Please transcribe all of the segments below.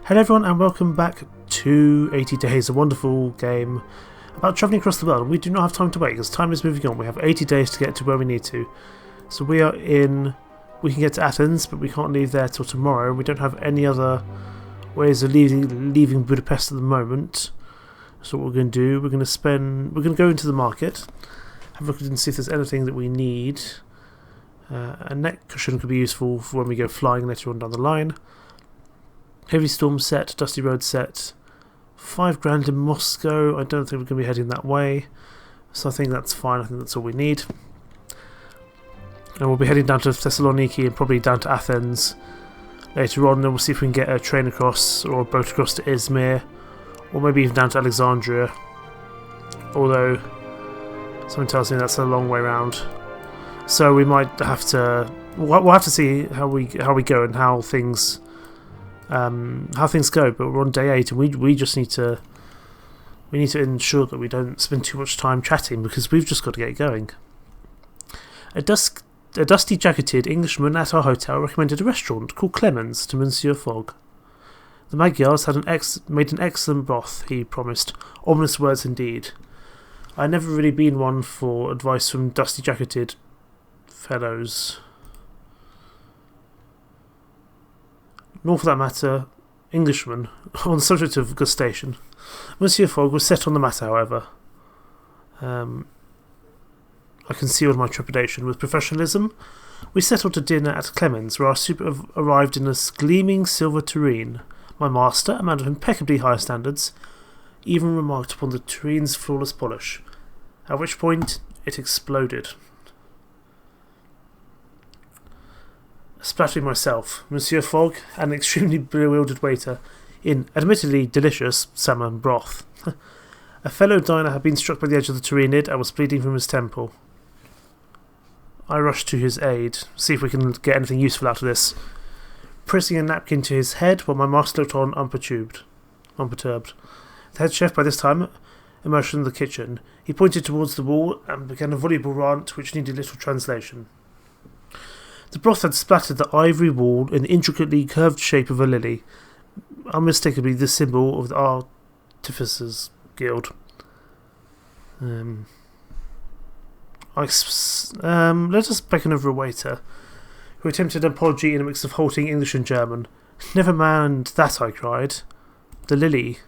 Hello everyone and welcome back to 80 Days, a wonderful game about travelling across the world. We do not have time to wait because time is moving on. We have 80 days to get to where we need to. So we can get to Athens, but we can't leave there till tomorrow. We don't have any other ways of leaving Budapest at the moment. So what we're going to do, we're going to go into the market, have a look and see if there's anything that we need. A neck cushion could be useful for when we go flying later on down the line. Heavy storm set, dusty road set, 5 grand in Moscow. I don't think we're going to be heading that way, so I think that's fine. I think that's all we need. And we'll be heading down to Thessaloniki and probably down to Athens later on. Then we'll see if we can get a train across or a boat across to Izmir, or maybe even down to Alexandria. Although something tells me that's a long way around, so we might have to. We'll have to see how we go and how things go. But we're on day 8, and we just need to ensure that we don't spend too much time chatting because we've just got to get going. A dusty jacketed Englishman at our hotel recommended a restaurant called Clemens to Monsieur Fogg. The Magyars had made an excellent broth, he promised. Ominous words indeed. I'd never really been one for advice from dusty jacketed fellows. Nor for that matter, Englishmen, on the subject of gustation. Monsieur Fogg was set on the matter, however. I concealed my trepidation with professionalism. We settled to dinner at Clemens, where our soup arrived in a gleaming silver tureen. My master, a man of impeccably high standards, even remarked upon the turene's flawless polish, at which point it exploded. Splattering myself, Monsieur Fogg, and an extremely bewildered waiter, in admittedly delicious salmon broth. A fellow diner had been struck by the edge of the tureen lid and was bleeding from his temple. I rushed to his aid, see if we can get anything useful out of this, pressing a napkin to his head while my master looked on unperturbed. The head chef by this time emerged from the kitchen. He pointed towards the wall and began a voluble rant which needed little translation. The broth had splattered the ivory wall in the intricately curved shape of a lily, unmistakably the symbol of the Artificers Guild. Let us beckon over a waiter, who attempted an apology in a mix of halting English and German. "Never mind that," I cried. "The lily,"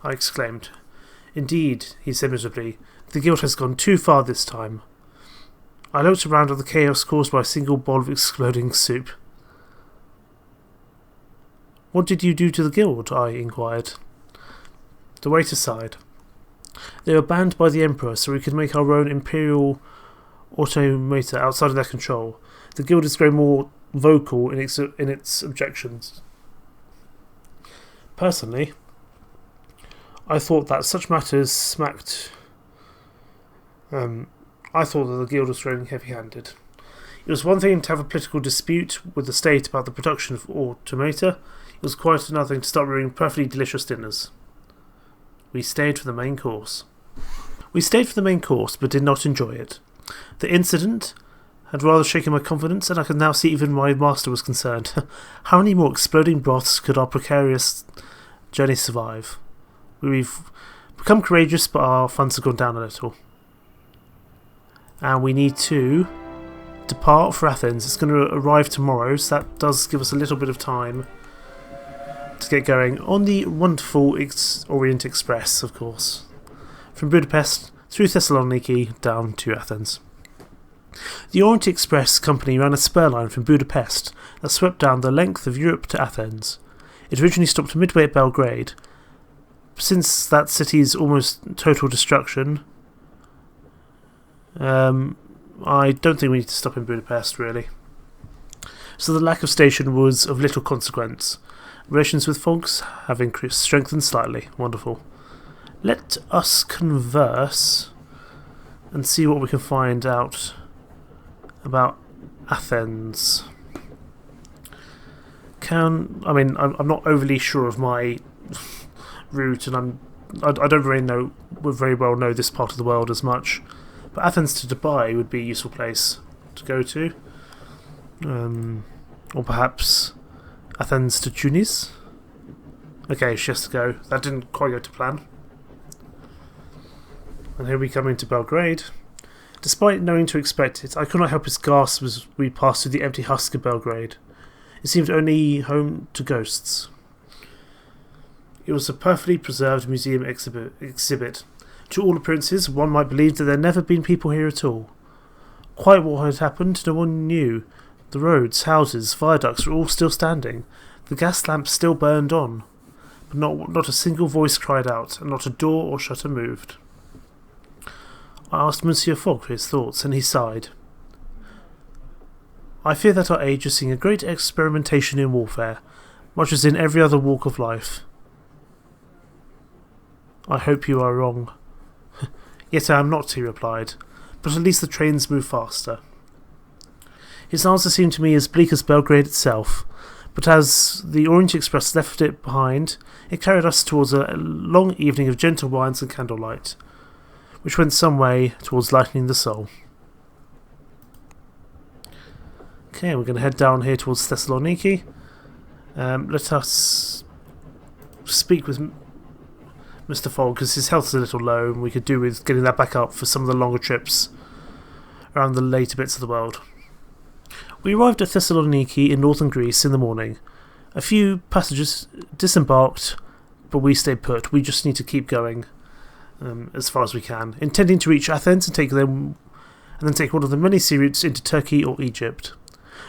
I exclaimed. "Indeed," he said miserably, "the guild has gone too far this time." I looked around at the chaos caused by a single bowl of exploding soup. "What did you do to the guild?" I inquired. The waiter sighed. "They were banned by the Emperor so we could make our own imperial automata outside of their control. The guild is growing more vocal in its objections. Personally, I thought that such matters smacked... I thought that the guild was growing heavy-handed. It was one thing to have a political dispute with the state about the production of automata. It was quite another thing to start brewing perfectly delicious dinners. We stayed for the main course, but did not enjoy it. The incident had rather shaken my confidence, and I could now see even my master was concerned. How many more exploding broths could our precarious journey survive? We've become courageous, but our funds have gone down a little. And we need to depart for Athens. It's going to arrive tomorrow, so that does give us a little bit of time to get going on the wonderful Orient Express, of course, from Budapest through Thessaloniki down to Athens. The Orient Express company ran a spur line from Budapest that swept down the length of Europe to Athens. It originally stopped midway at Belgrade. Since that city's almost total destruction, I don't think we need to stop in Budapest, really. So the lack of station was of little consequence. Relations with Foggs have strengthened slightly. Wonderful. Let us converse and see what we can find out about Athens. I'm not overly sure of my route, and I don't very well know this part of the world as much. But Athens to Dubai would be a useful place to go to. Or perhaps Athens to Tunis. Okay, she has to go. That didn't quite go to plan. And here we come into Belgrade. Despite knowing to expect it, I could not help but gasp as we passed through the empty husk of Belgrade. It seemed only home to ghosts. It was a perfectly preserved museum exhibit. To all appearances, one might believe that there had never been people here at all. Quite what had happened, no one knew. The roads, houses, viaducts were all still standing. The gas lamps still burned on. But not a single voice cried out, and not a door or shutter moved. I asked Monsieur Fogg for his thoughts, and he sighed. I fear that our age is seeing a great experimentation in warfare, much as in every other walk of life. I hope you are wrong. Yet I am not, he replied, but at least the trains move faster. His answer seemed to me as bleak as Belgrade itself, but as the Orient Express left it behind, it carried us towards a long evening of gentle wines and candlelight, which went some way towards lightening the soul. Okay, we're going to head down here towards Thessaloniki. Let us speak with Mr. Fogg, because his health is a little low, and we could do with getting that back up for some of the longer trips around the later bits of the world. We arrived at Thessaloniki in northern Greece in the morning. A few passengers disembarked, but we stayed put. We just need to keep going as far as we can, intending to reach Athens and then take one of the many sea routes into Turkey or Egypt.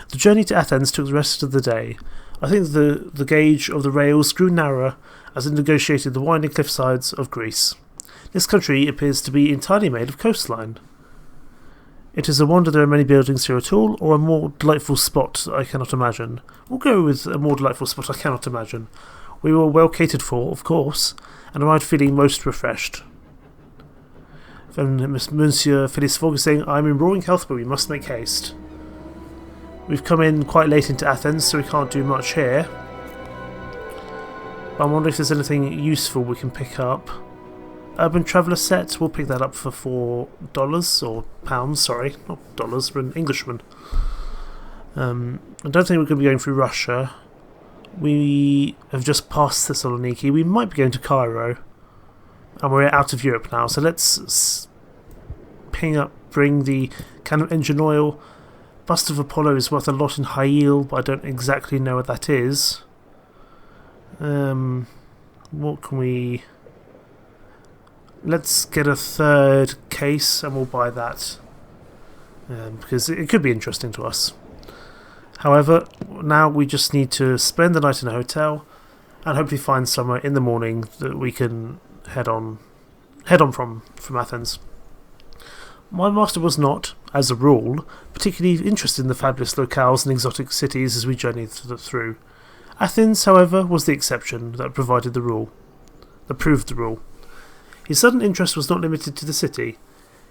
The journey to Athens took the rest of the day. I think the gauge of the rails grew narrower as it negotiated the winding cliffsides of Greece. This country appears to be entirely made of coastline. It is a wonder there are many buildings here at all, or a more delightful spot I cannot imagine. We'll go with a more delightful spot I cannot imagine. We were well catered for, of course, and arrived feeling most refreshed. Then Monsieur Phileas Fogg is saying, I'm in roaring health, but we must make haste. We've come in quite late into Athens, so we can't do much here. But I'm wondering if there's anything useful we can pick up. Urban Traveller set, we'll pick that up for $4, or pounds, sorry, not dollars, we're an Englishman. I don't think we're going to be going through Russia. We have just passed Thessaloniki, we might be going to Cairo. And we're out of Europe now, so let's bring the can of engine oil. Bust of Apollo is worth a lot in high yield, but I don't exactly know what that is. What can we... Let's get a third case and we'll buy that. Because it could be interesting to us. However, now we just need to spend the night in a hotel and hopefully find somewhere in the morning that we can head on from Athens. My master was not, as a rule, particularly interested in the fabulous locales and exotic cities as we journeyed through. Athens, however, was the exception that proved the rule. His sudden interest was not limited to the city.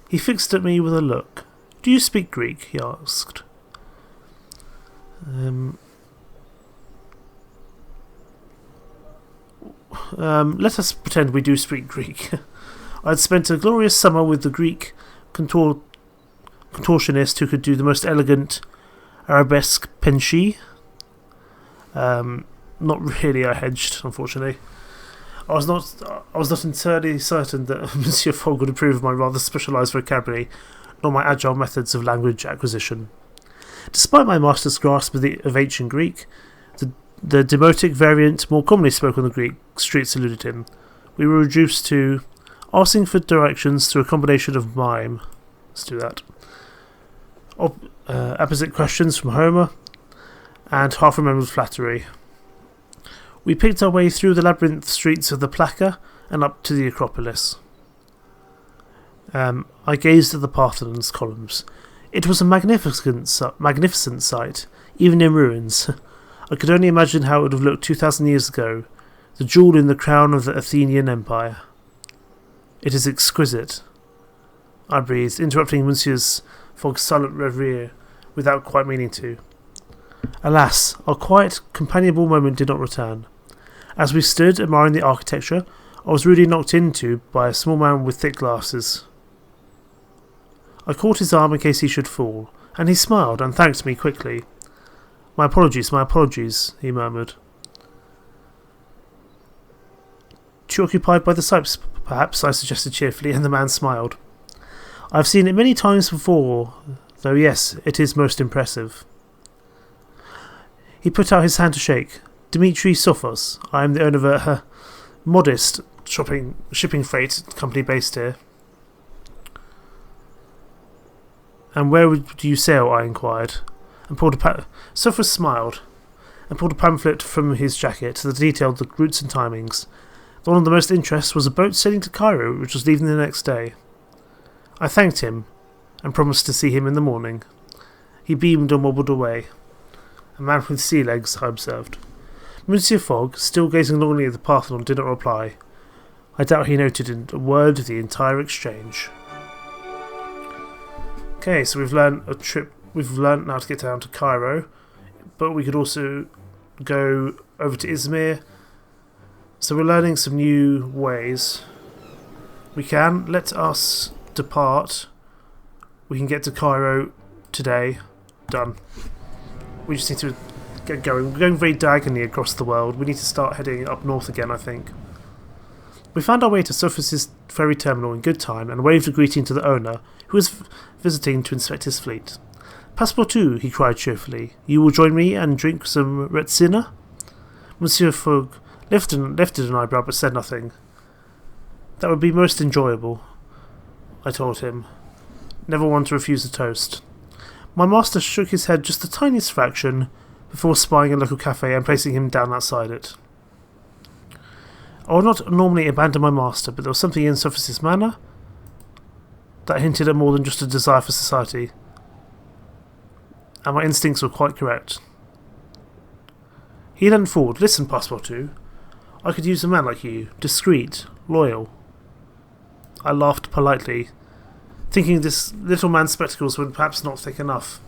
He fixed at me with a look. Do you speak Greek? He asked. Let us pretend we do speak Greek. I had spent a glorious summer with the Greek contortionist who could do the most elegant arabesque penchee. Not really, I hedged, unfortunately. I was not entirely certain that Monsieur Fogg would approve of my rather specialised vocabulary, nor my agile methods of language acquisition. Despite my master's grasp of ancient Greek, the demotic variant more commonly spoken on the Greek streets eluded him. We were reduced to asking for directions through a combination of mime. Let's do that. Apposite questions from Homer, and half-remembered flattery. We picked our way through the labyrinth streets of the Plaka and up to the Acropolis. I gazed at the Parthenon's columns. It was a magnificent sight, even in ruins. I could only imagine how it would have looked 2,000 years ago, the jewel in the crown of the Athenian Empire. It is exquisite, I breathed, interrupting Monsieur Fogg's silent reverie without quite meaning to. Alas, our quiet, companionable moment did not return. As we stood admiring the architecture, I was rudely knocked into by a small man with thick glasses. I caught his arm in case he should fall, and he smiled and thanked me quickly. My apologies, he murmured. Too occupied by the sights, perhaps, I suggested cheerfully, and the man smiled. I've seen it many times before, though yes, it is most impressive. He put out his hand to shake. Dmitry Sophos. I am the owner of a modest shipping freight company based here. And where would you sail? I inquired. And Sophos smiled and pulled a pamphlet from his jacket that detailed the routes and timings. One of the most interest was a boat sailing to Cairo, which was leaving the next day. I thanked him and promised to see him in the morning. He beamed and wobbled away. A man with sea legs, I observed. Monsieur Fogg, still gazing longingly at the Parthenon, did not reply. I doubt he noted in a word the entire exchange. Okay, so we've learned now to get down to Cairo, but we could also go over to Izmir. So we're learning some new ways. We can let us depart. We can get to Cairo today. Done. We just need to get going. We're going very diagonally across the world. We need to start heading up north again, I think. We found our way to Sophos' ferry terminal in good time and waved a greeting to the owner, who was visiting to inspect his fleet. Passepartout, he cried cheerfully. You will join me and drink some Retsina? Monsieur Fogg lifted an eyebrow but said nothing. That would be most enjoyable, I told him. Never one to refuse a toast. My master shook his head just the tiniest fraction before spying a local cafe and placing him down outside it. I would not normally abandon my master, but there was something in Sophos' manner that hinted at more than just a desire for society, and my instincts were quite correct. He leaned forward. Listen, Passepartout, I could use a man like you, discreet, loyal. I laughed politely, thinking this little man's spectacles were perhaps not thick enough.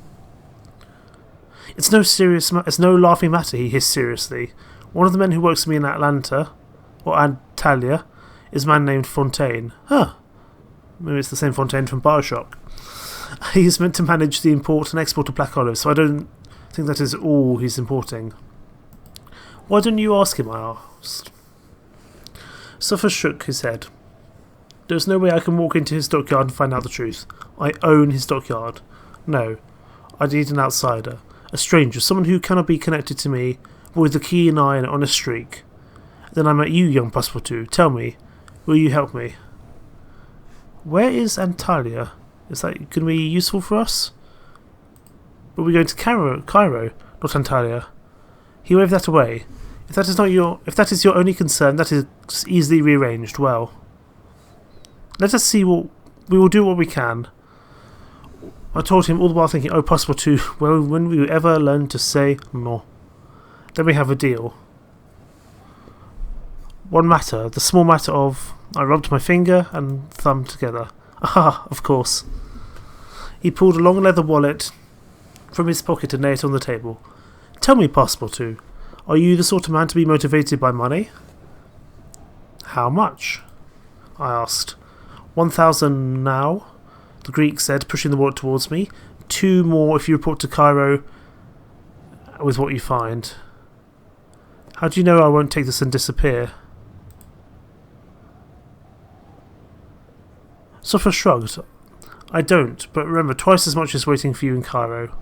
It's no laughing matter, he hissed seriously. One of the men who works for me in Atlanta, or Antalya, is a man named Fontaine. Huh. Maybe it's the same Fontaine from Bioshock. He's meant to manage the import and export of black olives, so I don't think that is all he's importing. Why don't you ask him, I asked. Sophos shook his head. There's no way I can walk into his dockyard and find out the truth. I own his dockyard. No, I need an outsider. A stranger, someone who cannot be connected to me, but with a keen eye and an honest streak. Then I met you, young Passepartout. Tell me, will you help me? Where is Antalya? Is that going to be useful for us? But we're going to Cairo, not Antalya. He waved that away. If that is your only concern, that is easily rearranged. Well, let us see we will do what we can. I told him all the while thinking, oh, Passepartout, well, when will you ever learn to say no? Then we have a deal. One matter, the small matter of... I rubbed my finger and thumb together. Aha, of course. He pulled a long leather wallet from his pocket and laid it on the table. Tell me, Passepartout, are you the sort of man to be motivated by money? How much? I asked. 1,000 now, the Greek said, pushing the wallet towards me. 2 more if you report to Cairo with what you find. How do you know I won't take this and disappear? Sophos shrugged. I don't, but remember, twice as much is waiting for you in Cairo.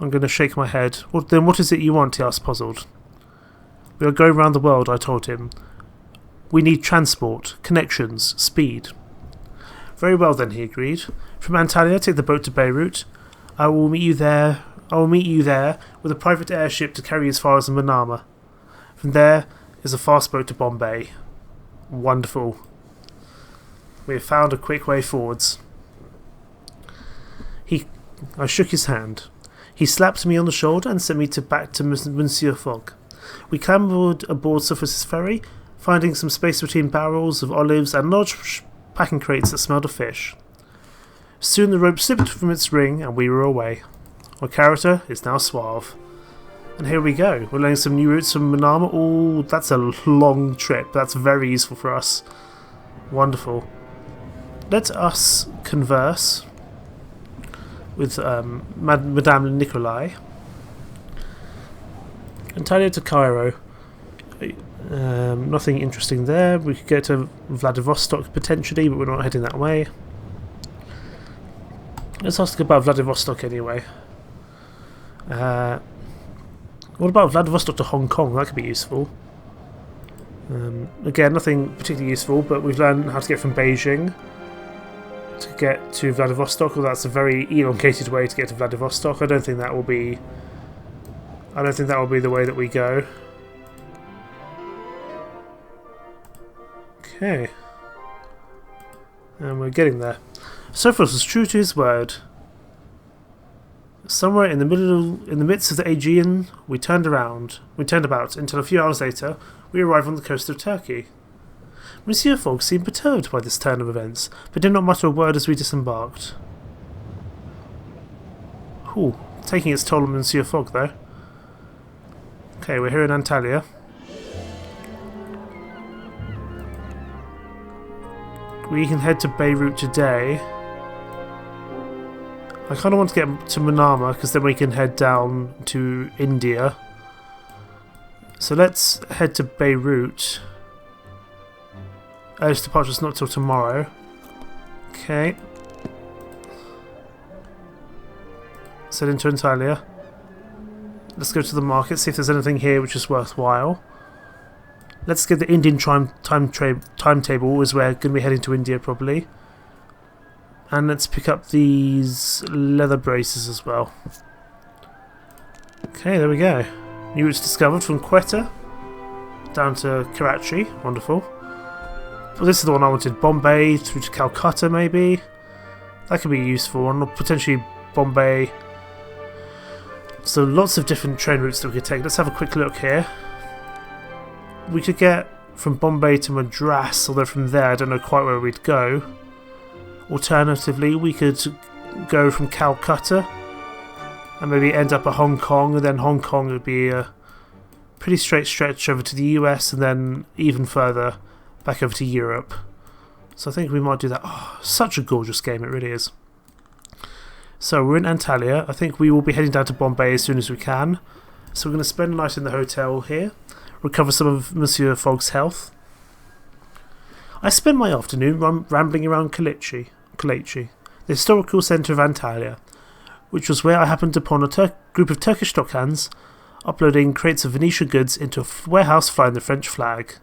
I'm going to shake my head. Then what is it you want? He asked, puzzled. We are going round the world, I told him. We need transport, connections, speed. Very well then, he agreed. From Antalya, take the boat to Beirut. I will meet you there with a private airship to carry you as far as Manama. From there is a fast boat to Bombay. Wonderful. We have found a quick way forwards. I shook his hand. He slapped me on the shoulder and sent me back to Monsieur Fogg. We clambered aboard Sophos' ferry, finding some space between barrels of olives and large packing crates that smelled of fish. Soon the rope slipped from its ring and we were away. Our character is now suave. And here we go. We're learning some new routes from Manama. Oh, that's a long trip. That's very useful for us. Wonderful. Let us converse with Madame Nicolai. Antalya to Cairo. Nothing interesting there. We could get to Vladivostok potentially, but we're not heading that way. Let's ask about Vladivostok anyway. What about Vladivostok to Hong Kong? That could be useful. Again, nothing particularly useful, but we've learned how to get from Beijing to get to Vladivostok. Well, that's a very elongated way to get to Vladivostok. I don't think that will be the way that we go. Okay. And we're getting there. Sophos was true to his word. Somewhere in the midst of the Aegean, we turned about until a few hours later we arrived on the coast of Turkey. Monsieur Fogg seemed perturbed by this turn of events, but did not mutter a word as we disembarked. Ooh, taking its toll on Monsieur Fogg, though. Okay, we're here in Antalya. We can head to Beirut today. I kind of want to get to Manama because then we can head down to India. So let's head to Beirut. Earliest departure's not till tomorrow. Okay. Let's head into Antalya. Let's go to the market, see if there's anything here which is worthwhile. Let's get the Indian timetable, as we're going to be heading to India probably. And let's pick up these leather braces as well. Okay, there we go. New routes discovered from Quetta down to Karachi. Wonderful. Well, this is the one I wanted. Bombay through to Calcutta, maybe. That could be useful. Or potentially Bombay. So lots of different train routes that we could take. Let's have a quick look here. We could get from Bombay to Madras, although from there I don't know quite where we'd go. Alternatively, we could go from Calcutta and maybe end up at Hong Kong, and then Hong Kong would be a pretty straight stretch over to the US and then even further back over to Europe. So I think we might do that. Oh, such a gorgeous game, it really is. So we're in Antalya. I think we will be heading down to Bombay as soon as we can. So we're going to spend a night in the hotel here, recover some of Monsieur Fogg's health. I spent my afternoon rambling around Kalachi, the historical centre of Antalya, which was where I happened upon a group of Turkish dockhands uploading crates of Venetian goods into a warehouse flying the French flag.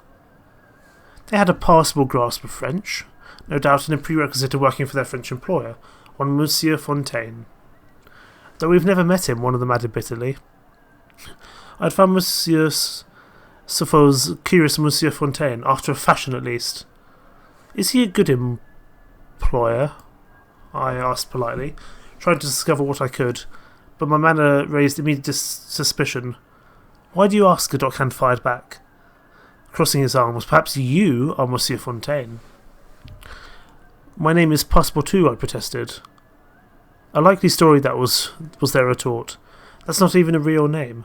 They had a passable grasp of French, no doubt in a prerequisite of working for their French employer, one Monsieur Fontaine. Though we've never met him, one of them added bitterly. I'd found Monsieur Sopho's curious Monsieur Fontaine, after a fashion at least. Is he a good employer? I asked politely, trying to discover what I could, but my manner raised immediate suspicion. Why do you ask? A dockhand fired back, crossing his arms. Perhaps you are Monsieur Fontaine. My name is Passepartout, I protested. A likely story that was their retort. That's not even a real name.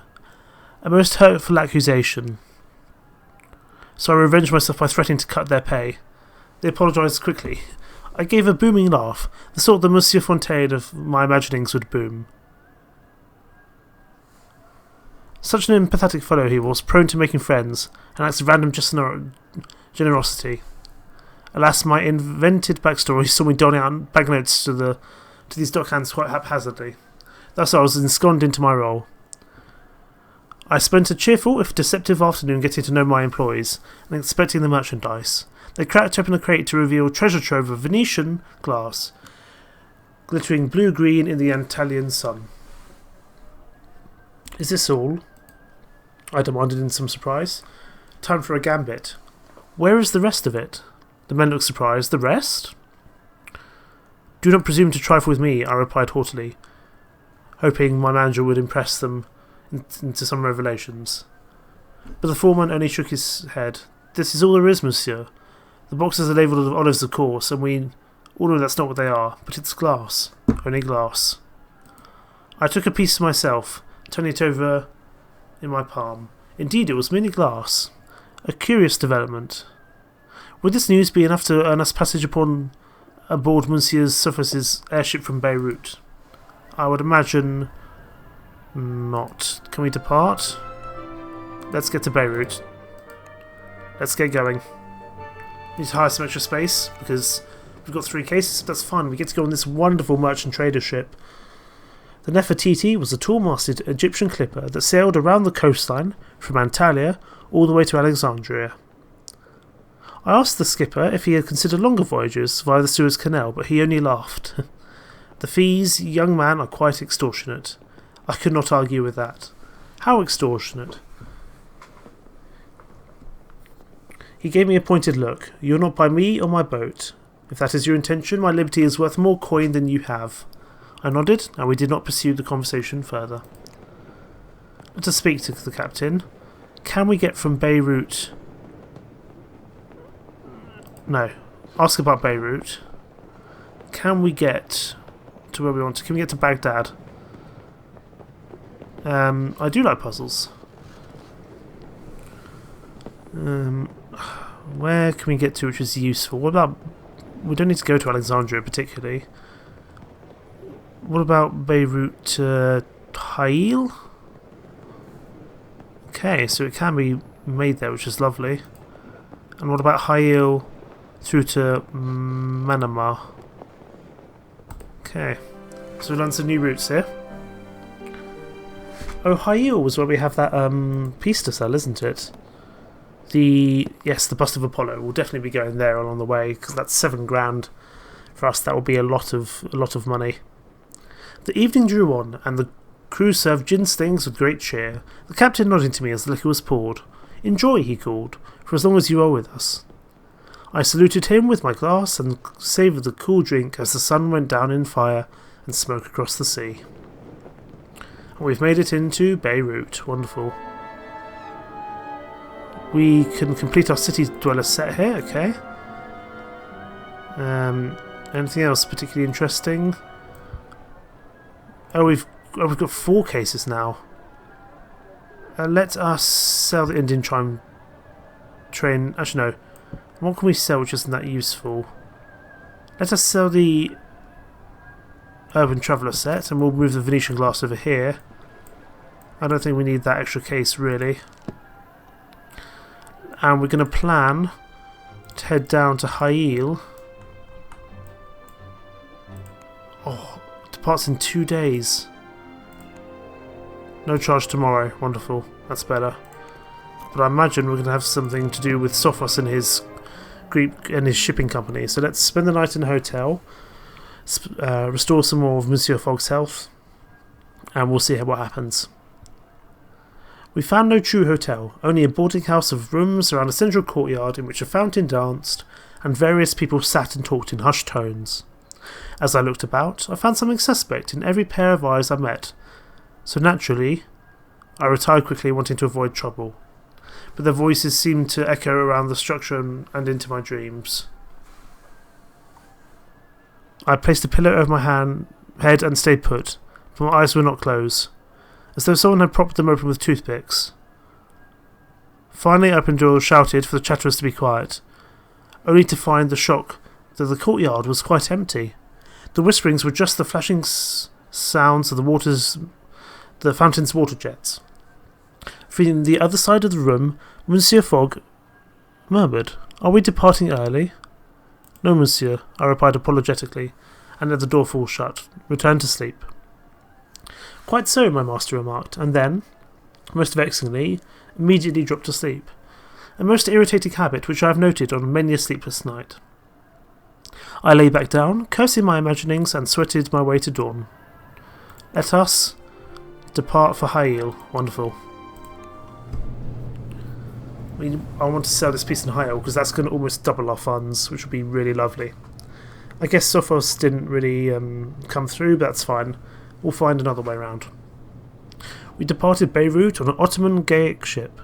A most hurtful accusation. So I revenged myself by threatening to cut their pay. They apologised quickly. I gave a booming laugh, the sort that Monsieur Fontaine of my imaginings would boom. Such an empathetic fellow he was, prone to making friends, and acts of random generosity. Alas, my invented backstory saw me doling out banknotes to these dockhands quite haphazardly. Thus I was ensconced into my role. I spent a cheerful, if deceptive afternoon getting to know my employees, and inspecting the merchandise. They cracked open a crate to reveal a treasure trove of Venetian glass, glittering blue-green in the Antalyan sun. Is this all? I demanded in some surprise. Time for a gambit. Where is the rest of it? The men looked surprised. The rest? Do not presume to trifle with me, I replied haughtily, hoping my manager would impress them into some revelations. But the foreman only shook his head. This is all there is, monsieur. The boxes are labelled with olives, of course, and we all know that's not what they are, but it's glass. Only glass. I took a piece myself, turning it over in my palm. Indeed, it was merely glass. A curious development. Would this news be enough to earn us passage aboard Monsieur Sophos's airship from Beirut? I would imagine not. Can we depart? Let's get to Beirut. let's get going. Need to hire some extra space because we've got 3 cases, but that's fine. We get to go on this wonderful merchant trader ship. The Nefertiti was a tall-masted Egyptian clipper that sailed around the coastline from Antalya all the way to Alexandria. I asked the skipper if he had considered longer voyages via the Suez Canal, but he only laughed. The fees, young man, are quite extortionate. I could not argue with that. How extortionate? He gave me a pointed look. You're not by me or my boat. If that is your intention, my liberty is worth more coin than you have. I nodded, and we did not pursue the conversation further. Let us speak to the captain. Can we get from Beirut... No. Ask about Beirut. Can we get to where we want to? Can we get to Baghdad? I do like puzzles. Where can we get to which is useful? What about... We don't need to go to Alexandria particularly. What about Beirut to Hail? Okay, so it can be made there, which is lovely. And what about Hail through to Manama? Okay, so we learned some new routes here. Oh, Hail was where we have that piece to sell, isn't it? Yes, the bust of Apollo. We'll definitely be going there along the way because that's $7,000 for us. That will be a lot of money. The evening drew on, and the crew served gin stings with great cheer. The captain nodding to me as the liquor was poured. "Enjoy," he called, "for as long as you are with us." I saluted him with my glass and savoured the cool drink as the sun went down in fire and smoke across the sea. And we've made it into Beirut. Wonderful. We can complete our city dweller set here, okay. Anything else particularly interesting? Oh, we've got 4 cases now. Let us sell the Indian Chime train. Actually, no. What can we sell which isn't that useful? Let us sell the Urban Traveller set, and we'll move the Venetian glass over here. I don't think we need that extra case, really. And we're going to plan to head down to Hail. Oh, departs in 2 days. No charge tomorrow. Wonderful. That's better. But I imagine we're going to have something to do with Sophos and his Greek and his shipping company. So let's spend the night in a hotel, restore some more of Monsieur Fogg's health, and we'll see what happens. We found no true hotel, only a boarding house of rooms around a central courtyard in which a fountain danced and various people sat and talked in hushed tones. As I looked about, I found something suspect in every pair of eyes I met, so naturally I retired quickly, wanting to avoid trouble. But their voices seemed to echo around the structure and into my dreams. I placed a pillow over my head and stayed put, but my eyes would not close, as though someone had propped them open with toothpicks. Finally, I opened the door and shouted for the chatterers to be quiet, only to find the shock that the courtyard was quite empty. The whisperings were just the flashing sounds of the fountain's water jets. From the other side of the room, Monsieur Fogg murmured, "Are we departing early?" "No, monsieur," I replied apologetically, and let the door fall shut. Returned to sleep. "Quite so," my master remarked, and then, most vexingly, immediately dropped to sleep. A most irritating habit which I have noted on many a sleepless night. I lay back down, cursing my imaginings, and sweated my way to dawn. Let us depart for Hail. Wonderful. I want to sell this piece in Hail because that's going to almost double our funds, which would be really lovely. I guess Sophos didn't really come through, but that's fine. We'll find another way around. We departed Beirut on an Ottoman Gaelic ship.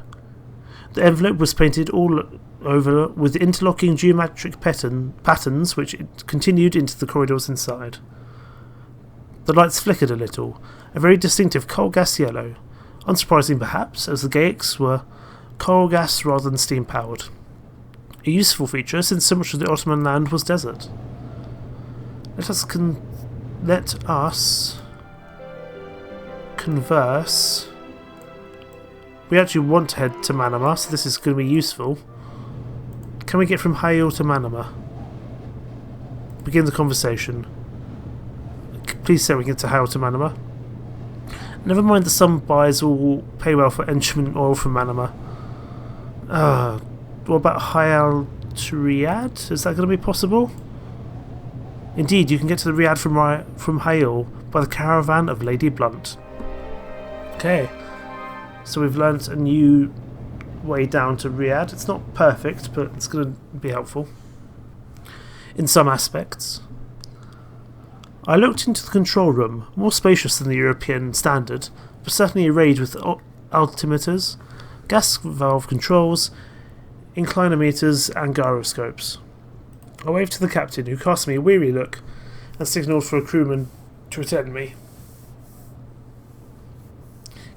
The envelope was painted all over with interlocking geometric patterns which continued into the corridors inside. The lights flickered a little, a very distinctive coal gas yellow, unsurprising perhaps, as the Gaelics were coal gas rather than steam powered. A useful feature since so much of the Ottoman land was desert. Let us converse. We actually want to head to Manama, so this is going to be useful. Can we get from Huithril to Manama? Begin the conversation. Please say we get to Huithril to Manama. Never mind that some buyers will pay well for enchantment oil from Manama. What about Huithril to Riyadh? Is that going to be possible? Indeed, you can get to the Riyadh from Huithril by the caravan of Lady Blunt. Okay, so we've learnt a new way down to Riyadh. It's not perfect, but it's going to be helpful in some aspects. I looked into the control room, more spacious than the European standard, but certainly arrayed with altimeters, gas valve controls, inclinometers and gyroscopes. I waved to the captain, who cast me a weary look and signalled for a crewman to attend me.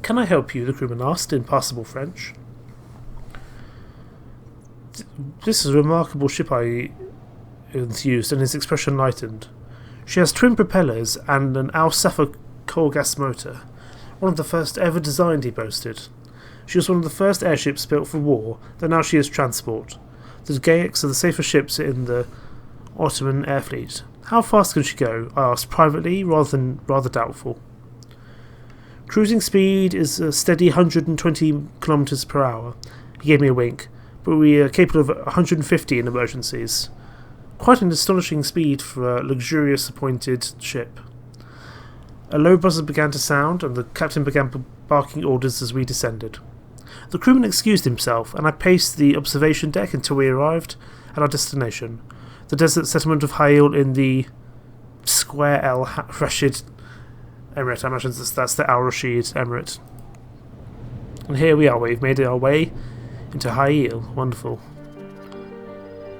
"Can I help you?" the crewman asked in passable French. "This is a remarkable ship," I enthused, and his expression lightened. "She has twin propellers and an Al-Safa coal gas motor, one of the first ever designed," he boasted. "She was one of the first airships built for war, though now she is transport. The Gaiacs are the safest ships in the Ottoman air fleet." "How fast can she go?" I asked privately, rather doubtful. "Cruising speed is a steady 120 kilometers per hour. He gave me a wink. "But we are capable of 150 in emergencies. Quite an astonishing speed for a luxurious appointed ship." A low buzzer began to sound, and the captain began barking orders as we descended. The crewman excused himself, and I paced the observation deck until we arrived at our destination, the desert settlement of Huithril in the Square El Rashid Emirate. I imagine that's the Al Rashid Emirate. And here we are. We've made our way into Huithril. Wonderful.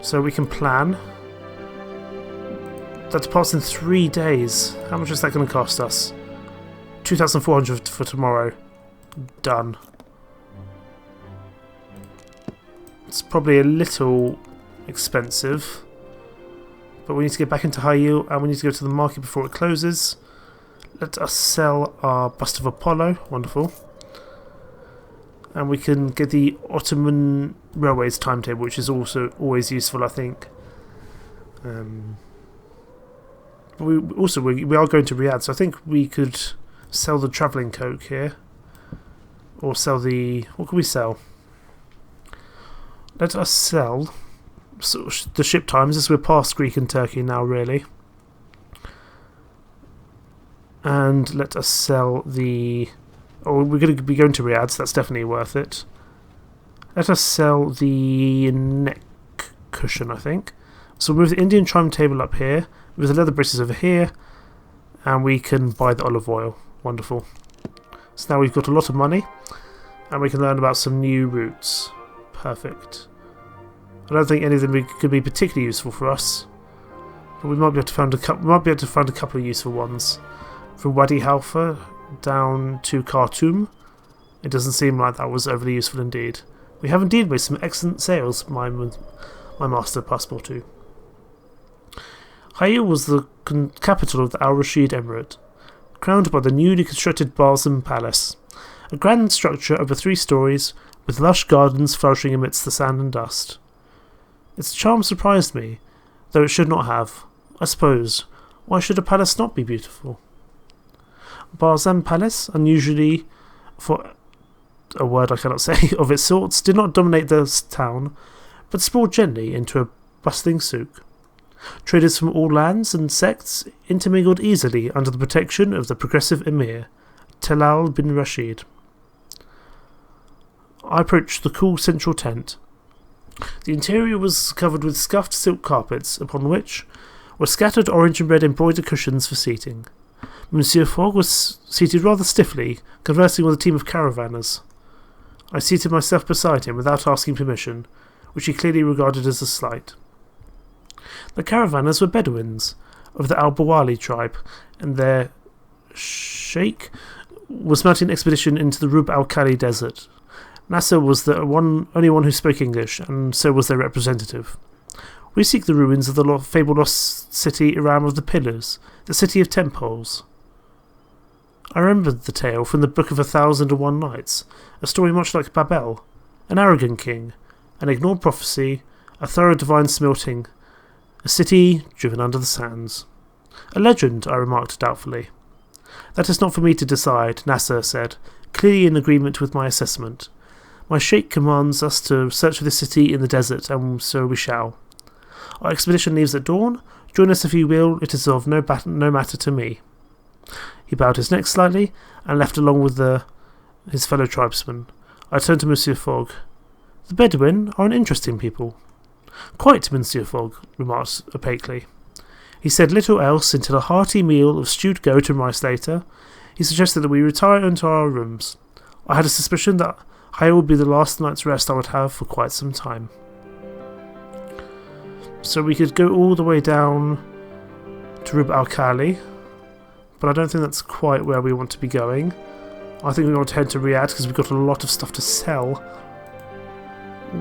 So we can plan. That departs in 3 days. How much is that going to cost us? 2,400 for tomorrow. Done. It's probably a little expensive, but we need to get back into Huithril and we need to go to the market before it closes. Let us sell our Bust of Apollo. Wonderful. And we can get the Ottoman Railways timetable, which is also always useful, I think. But we are going to Riyadh, so I think we could sell the travelling coke here, or sell the... what can we sell? Let us sell the ship times, as we're past Greek and Turkey now, really. And let us sell the... oh, we're going to be going to Riyadh, so that's definitely worth it. Let us sell the neck cushion, I think. So we'll move the Indian timetable up here, with the leather braces over here, and we can buy the olive oil. Wonderful. So now we've got a lot of money, and we can learn about some new routes. Perfect. I don't think any of them could be particularly useful for us, but we might be able to find a couple of useful ones. From Wadi Halfa down to Khartoum, it doesn't seem like that was overly useful indeed. We have indeed made some excellent sales, my master passepartout. Huithril was the capital of the Al Rashid Emirate, crowned by the newly constructed Balsam Palace, a grand structure over 3 stories, with lush gardens flourishing amidst the sand and dust. Its charm surprised me, though it should not have. I suppose, why should a palace not be beautiful? Balsam Palace, unusually for a word I cannot say of its sorts, did not dominate the town, but sprawled gently into a bustling souk. Traders from all lands and sects intermingled easily under the protection of the progressive emir, Talal bin Rashid. I approached the cool central tent. The interior was covered with scuffed silk carpets, upon which were scattered orange and red embroidered cushions for seating. Monsieur Fogg was seated rather stiffly, conversing with a team of caravanners. I seated myself beside him without asking permission, which he clearly regarded as a slight. The caravanners were Bedouins of the Al-Bawali tribe, and their sheikh was mounting an expedition into the Rub al-Khali desert. Nasser was the only one who spoke English, and so was their representative. We seek the ruins of the fabled lost city Iram of the Pillars, the city of temples. I remembered the tale from the Book of 1001 Nights, a story much like Babel, an arrogant king, an ignored prophecy, A thorough divine smelting. A city driven under the sands. A legend, I remarked doubtfully. That is not for me to decide, Nasser said, clearly in agreement with my assessment. My sheikh commands us to search for the city in the desert, and so we shall. Our expedition leaves at dawn. Join us if you will, it is of no matter to me. He bowed his neck slightly, and left along with his fellow tribesmen. I turned to Monsieur Fogg. The Bedouin are an interesting people. Quite, Monsieur Fogg remarked opaquely. He said little else until a hearty meal of stewed goat and rice later. He suggested that we retire into our rooms. I had a suspicion that here would be the last night's rest I would have for quite some time. So we could go all the way down to Rub al-Khali, but I don't think that's quite where we want to be going. I think we want to head to Riyadh because we've got a lot of stuff to sell.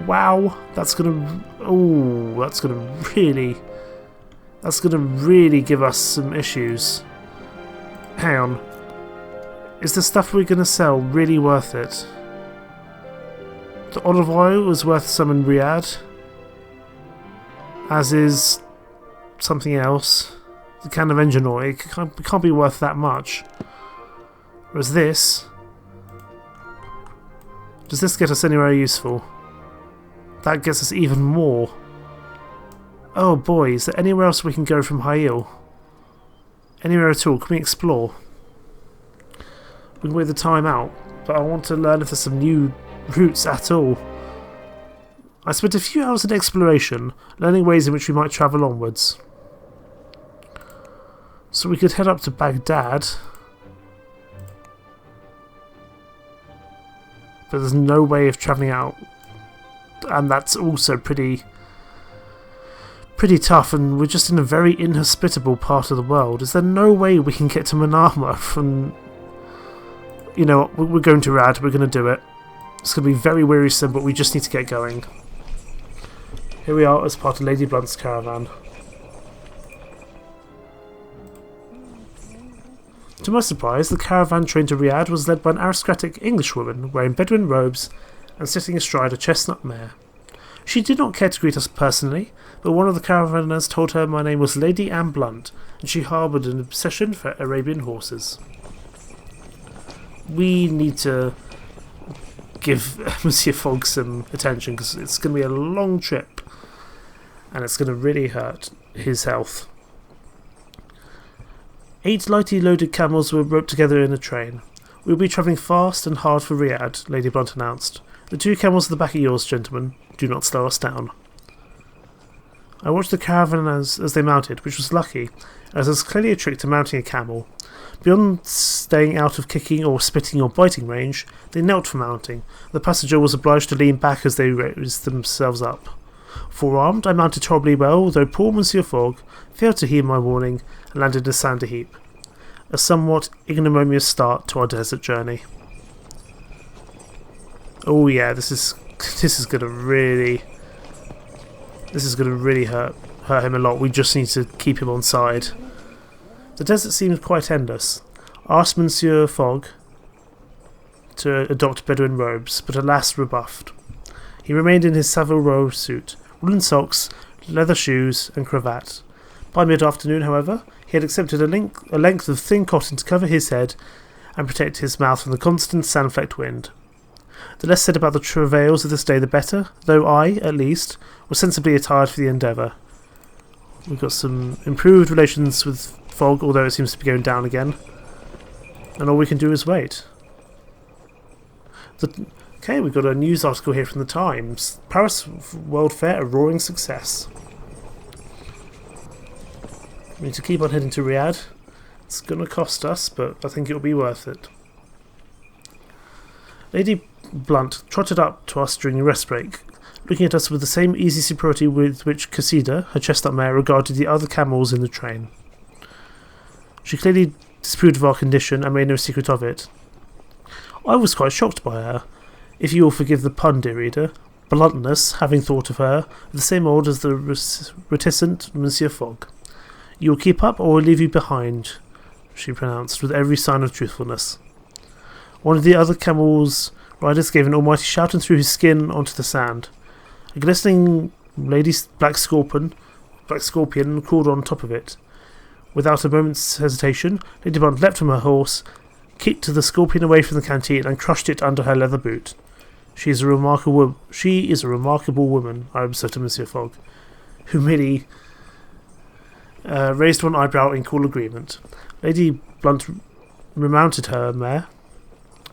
Wow, that's gonna really give us some issues. Hang on. Is the stuff we're gonna sell really worth it? The olive oil was worth some in Riyadh, as is something else. The can of engine oil, it can't be worth that much. Whereas this, does this get us anywhere useful? That gets us even more. Oh boy, is there anywhere else we can go from Huithril? Anywhere at all? Can we explore? We can wait the time out, but I want to learn if there's some new routes at all. I spent a few hours in exploration, learning ways in which we might travel onwards. So we could head up to Baghdad. But there's no way of travelling out. And that's also pretty tough, and we're just in a very inhospitable part of the world. Is there no way we can get to Manama from... You know, we're going to Rad, we're going to do it. It's going to be very wearisome, but we just need to get going. Here we are as part of Lady Blunt's caravan. To my surprise, the caravan train to Riyadh was led by an aristocratic Englishwoman wearing Bedouin robes and sitting astride a chestnut mare. She did not care to greet us personally, but one of the caravanners told her my name was Lady Anne Blunt, and she harboured an obsession for Arabian horses. We need to give Monsieur Fogg some attention, because it's going to be a long trip, and it's going to really hurt his health. 8 lightly loaded camels were roped together in a train. We will be travelling fast and hard for Riyadh, Lady Blunt announced. The 2 camels at the back of yours, gentlemen. Do not slow us down. I watched the caravan as they mounted, which was lucky, as there's clearly a trick to mounting a camel. Beyond staying out of kicking or spitting or biting range, they knelt for mounting. The passenger was obliged to lean back as they raised themselves up. Forearmed, I mounted tolerably well, though poor Monsieur Fogg failed to heed my warning and landed in a sandy heap. A somewhat ignominious start to our desert journey. Oh yeah, this is gonna really hurt him a lot. We just need to keep him on side. The desert seemed quite endless. I asked Monsieur Fogg to adopt Bedouin robes, but alas rebuffed. He remained in his Savile Row suit, woolen socks, leather shoes, and cravat. By mid-afternoon, however, he had accepted a length of thin cotton to cover his head and protect his mouth from the constant sand-flecked wind. The less said about the travails of this day the better, though I, at least, was sensibly attired for the endeavour. We've got some improved relations with Fogg, although it seems to be going down again. And all we can do is wait. Okay, we've got a news article here from the Times. Paris World Fair, a roaring success. We need to keep on heading to Riyadh. It's going to cost us, but I think it'll be worth it. Lady Blunt trotted up to us during a rest break, looking at us with the same easy superiority with which Casida, her chestnut mare, regarded the other camels in the train. She clearly disapproved of our condition and made no secret of it. I was quite shocked by her, if you will forgive the pun, dear reader, bluntness, having thought of her, the same old as the reticent Monsieur Fogg. You will keep up or will leave you behind, she pronounced, with every sign of truthfulness. One of the other camel's riders gave an almighty shout and threw his skin onto the sand. A glistening Lady Black Scorpion crawled on top of it. Without a moment's hesitation, Lady Blunt leapt from her horse, kicked the scorpion away from the canteen, and crushed it under her leather boot. She is a remarkable woman, I observed to Monsieur Fogg, who merely raised one eyebrow in cool agreement. Lady Blunt remounted her mare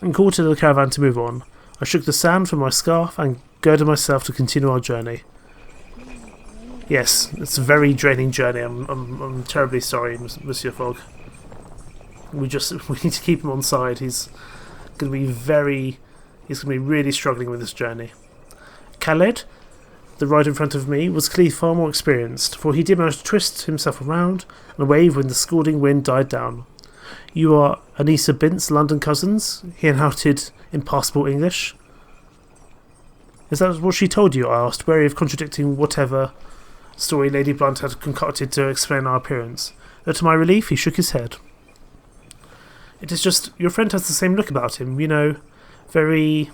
and called to the caravan to move on. I shook the sand from my scarf and girded myself to continue our journey. Yes, it's a very draining journey. I'm terribly sorry, Monsieur Fogg. We need to keep him on side. He's going to be really struggling with this journey. Khaled, the rider in front of me, was clearly far more experienced, for he did manage to twist himself around and wave when the scalding wind died down. You are Anissa Bint's London cousins? He enouted in passable English. Is that what she told you? I asked, wary of contradicting whatever story Lady Blunt had concocted to explain our appearance. Though to my relief, he shook his head. It is just, your friend has the same look about him, very...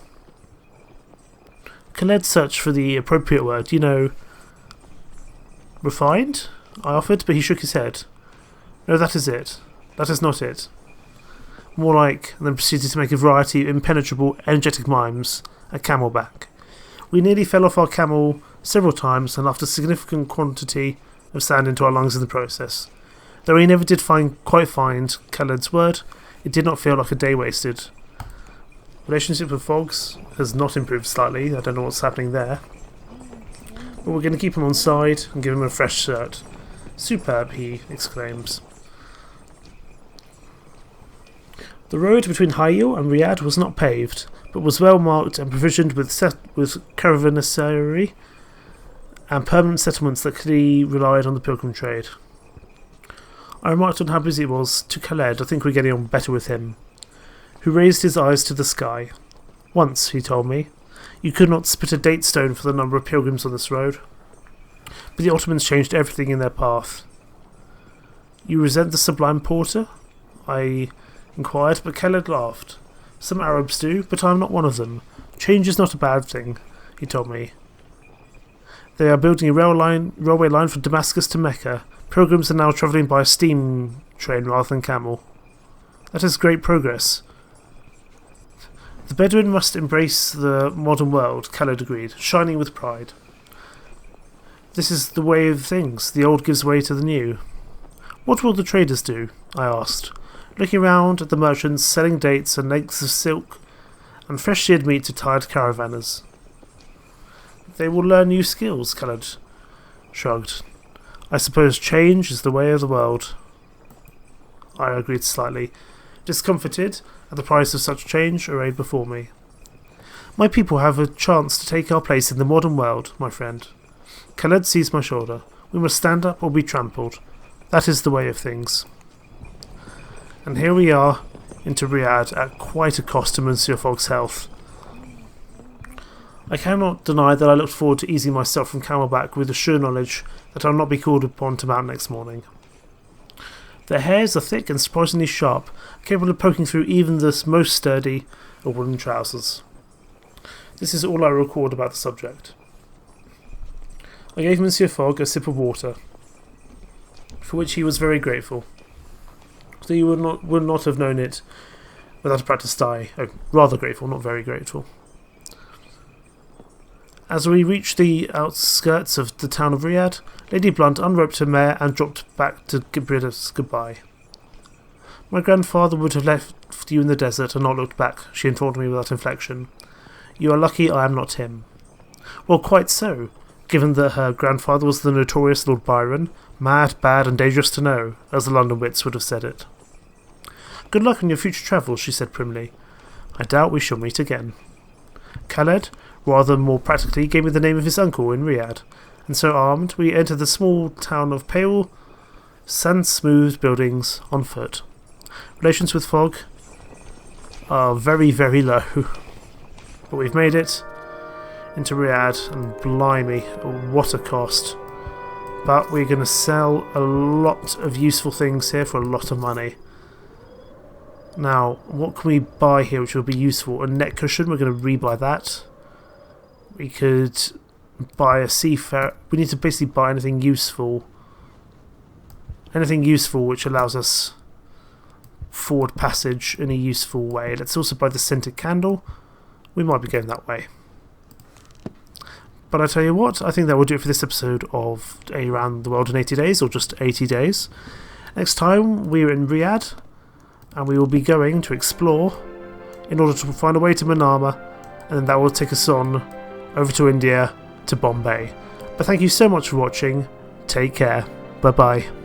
Khaled searched for the appropriate word, refined? I offered, but he shook his head. No, that is it. That is not it. More like, and then proceeded to make a variety of impenetrable, energetic mimes at Camelback. We nearly fell off our camel several times and laughed a significant quantity of sand into our lungs in the process. Though he never did quite find Khaled's word, it did not feel like a day wasted. Relationship with Fogg's has not improved slightly. I don't know what's happening there. But we're going to keep him on side and give him a fresh shirt. Superb, he exclaims. The road between Huithril and Riyadh was not paved, but was well marked and provisioned with caravanserai and permanent settlements that clearly relied on the pilgrim trade. I remarked on how busy it was to Khaled. I think we're getting on better with him, who raised his eyes to the sky. Once, he told me, you could not split a date stone for the number of pilgrims on this road. But the Ottomans changed everything in their path. You resent the sublime porter? I inquired, but Khaled laughed. Some Arabs do, but I am not one of them. Change is not a bad thing, he told me. They are building a railway line from Damascus to Mecca. Pilgrims are now travelling by a steam train rather than camel. That is great progress. The Bedouin must embrace the modern world, Khaled agreed, shining with pride. This is the way of things. The old gives way to the new. What will the traders do? I asked, looking around at the merchants selling dates and lengths of silk and fresh sheared meat to tired caravanners. They will learn new skills, Khaled shrugged. I suppose change is the way of the world. I agreed slightly, discomfited at the price of such change arrayed before me. My people have a chance to take our place in the modern world, my friend. Khaled seized my shoulder. We must stand up or be trampled. That is the way of things. And here we are, into Riyadh, at quite a cost to Monsieur Fogg's health. I cannot deny that I looked forward to easing myself from Camelback with the sure knowledge that I will not be called upon to mount next morning. Their hairs are thick and surprisingly sharp, capable of poking through even the most sturdy of woolen trousers. This is all I record about the subject. I gave Monsieur Fogg a sip of water, for which he was very grateful. So you would not have known it without a practiced eye. Oh, rather grateful, not very grateful. As we reached the outskirts of the town of Riyadh, Lady Blunt unroped her mare and dropped back to bid us goodbye. My grandfather would have left you in the desert and not looked back, she informed me without inflection. You are lucky I am not him. Well, quite so, given that her grandfather was the notorious Lord Byron, mad, bad, and dangerous to know, as the London wits would have said it. Good luck on your future travels, she said primly. I doubt we shall meet again. Khaled, rather more practically, gave me the name of his uncle in Riyadh, and so armed, we entered the small town of pale, sand-smoothed buildings on foot. Relations with Fogg are very, very low, but we've made it into Riyadh, and blimey, what a cost. But we're going to sell a lot of useful things here for a lot of money. Now, what can we buy here which will be useful? A neck cushion, we're going to rebuy that. We could buy a seafarer. We need to basically buy anything useful. Anything useful which allows us forward passage in a useful way. Let's also buy the scented candle. We might be going that way. But I tell you what, I think that will do it for this episode of Around the World in 80 Days, or just 80 days. Next time we're in Riyadh, and we will be going to explore in order to find a way to Manama, and then that will take us on over to India, to Bombay. But thank you so much for watching. Take care. Bye bye.